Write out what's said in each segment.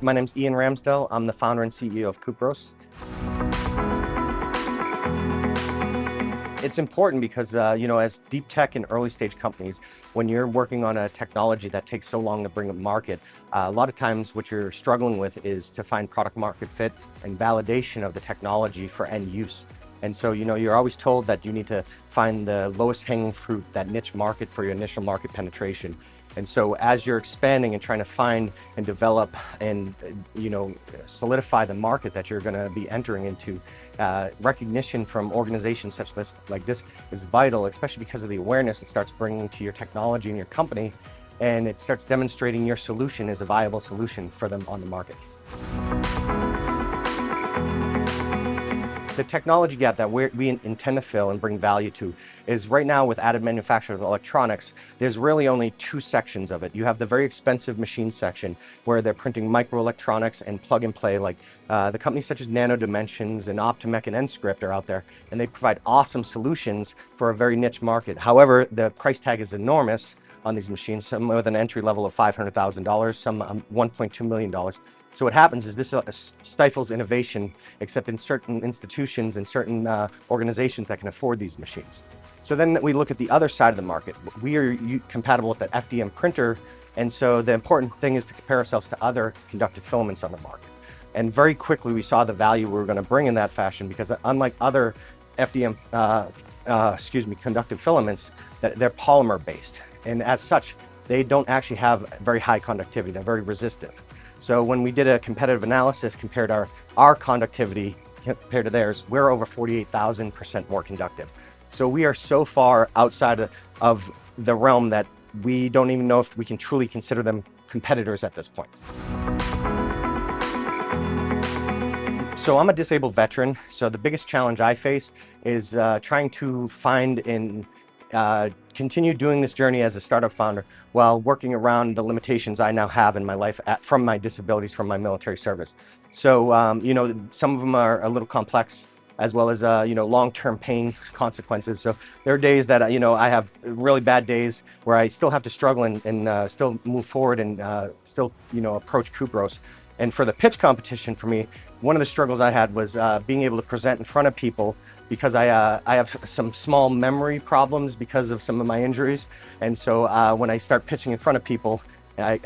My name's Ian Ramsdell. I'm the founder and CEO of Kupros. It's important because, as deep tech and early stage companies, when you're working on a technology that takes so long to bring to market, a lot of times what you're struggling with is to find product market fit and validation of the technology for end use. And so, you're always told that you need to find the lowest hanging fruit, that niche market for your initial market penetration. And so as you're expanding and trying to find and develop and, solidify the market that you're going to be entering into, recognition from organizations such like this is vital, especially because of the awareness it starts bringing to your technology and your company, and it starts demonstrating your solution is a viable solution for them on the market. The technology gap that we intend to fill and bring value to is right now with additive manufacture of electronics, there's really only two sections of it. You have the very expensive machine section where they're printing microelectronics and plug and play, like the companies such as Nano Dimensions and Optimec and Nscript are out there, and they provide awesome solutions for a very niche market. However, the price tag is enormous on these machines, some with an entry level of $500,000, some $1.2 million. So what happens is this stifles innovation, except in certain institutions and certain organizations that can afford these machines. So then we look at the other side of the market. We are compatible with the FDM printer, and so the important thing is to compare ourselves to other conductive filaments on the market. And very quickly we saw the value we were going to bring in that fashion, because unlike other FDM, conductive filaments, they're polymer based, and as such, they don't actually have very high conductivity. They're very resistive. So when we did a competitive analysis, compared our conductivity compared to theirs, we're over 48,000% more conductive. So we are so far outside of the realm that we don't even know if we can truly consider them competitors at this point. So I'm a disabled veteran. So the biggest challenge I face is trying to find and continue doing this journey as a startup founder while working around the limitations I now have in my life from my disabilities from my military service. So, some of them are a little complex, as well as, long-term pain consequences. So there are days that, I have really bad days where I still have to struggle and still move forward and still, approach Kupros. And for the pitch competition, for me, one of the struggles I had was being able to present in front of people, because I have some small memory problems because of some of my injuries. And so when I start pitching in front of people, I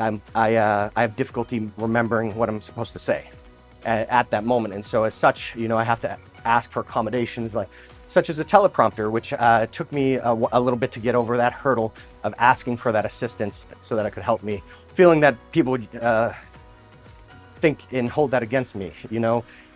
have difficulty remembering what I'm supposed to say at that moment. And so as such, I have to ask for accommodations, such as a teleprompter, which took me a little bit to get over that hurdle of asking for that assistance so that it could help me, feeling that people would think and hold that against me,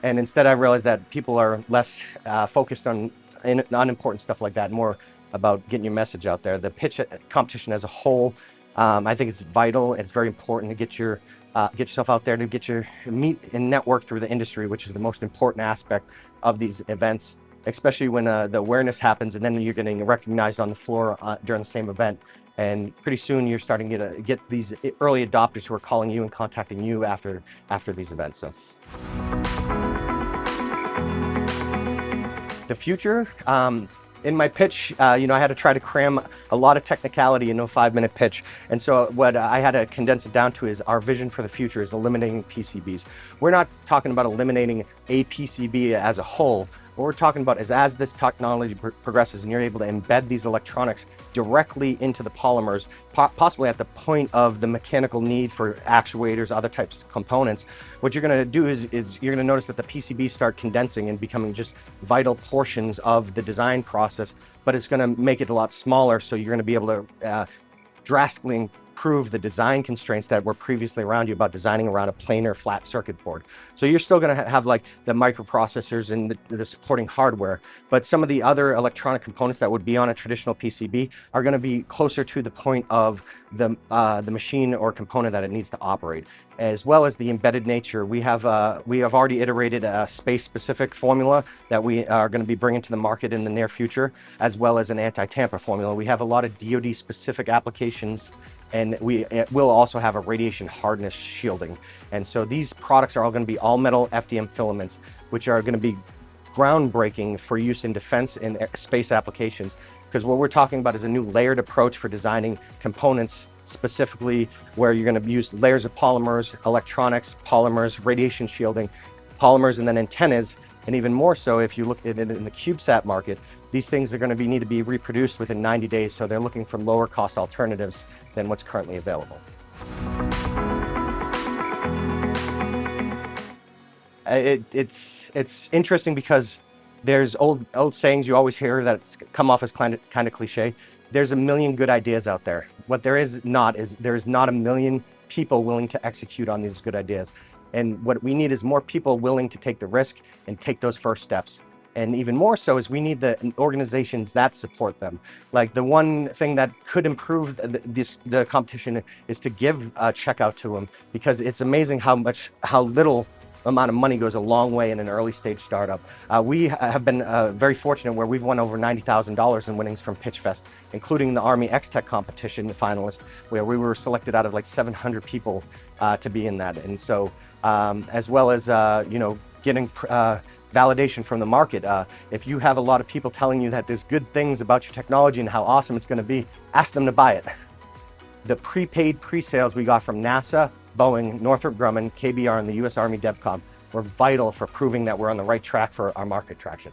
and instead I realized that people are less focused on unimportant stuff like that, more about getting your message out there. The pitch competition as a whole, I think it's vital. It's very important to get yourself out there, to meet and network through the industry, which is the most important aspect of these events, especially when the awareness happens and then you're getting recognized on the floor during the same event. And pretty soon you're starting to get these early adopters who are calling you and contacting you after these events. So the future, in my pitch, I had to try to cram a lot of technicality into a 5-minute pitch. And so what I had to condense it down to is our vision for the future is eliminating PCBs. We're not talking about eliminating a PCB as a whole. What we're talking about is, as this technology progresses and you're able to embed these electronics directly into the polymers, possibly at the point of the mechanical need for actuators, other types of components, what you're going to do is you're going to notice that the PCBs start condensing and becoming just vital portions of the design process, but it's going to make it a lot smaller, so you're going to be able to drastically improve the design constraints that were previously around you about designing around a planar flat circuit board. So you're still going to have like the microprocessors and the supporting hardware, but some of the other electronic components that would be on a traditional PCB are going to be closer to the point of the machine or component that it needs to operate, as well as the embedded nature. We have already iterated a space-specific formula that we are going to be bringing to the market in the near future, as well as an anti-tamper formula. We have a lot of DoD-specific applications, and we will also have a radiation hardness shielding. And so these products are all going to be all metal FDM filaments, which are going to be groundbreaking for use in defense and space applications, because what we're talking about is a new layered approach for designing components specifically where you're going to use layers of polymers, electronics, polymers, radiation shielding, polymers, and then antennas. And even more so, if you look at it in the CubeSat market, these things are going to need to be reproduced within 90 days. So they're looking for lower cost alternatives than what's currently available. It's interesting because there's old sayings you always hear that come off as kind of cliche. There's a million good ideas out there. What there is not a million people willing to execute on these good ideas. And what we need is more people willing to take the risk and take those first steps. And even more so is we need the organizations that support them. Like the one thing that could improve the competition is to give a checkout to them, because it's amazing how little amount of money goes a long way in an early stage startup. We have been very fortunate where we've won over $90,000 in winnings from Pitchfest, including the Army X-Tech competition finalist, where we were selected out of like 700 people to be in that. And so, as well as getting validation from the market. If you have a lot of people telling you that there's good things about your technology and how awesome it's going to be, ask them to buy it. The prepaid pre-sales we got from NASA, Boeing, Northrop Grumman, KBR, and the U.S. Army DevCom were vital for proving that we're on the right track for our market traction.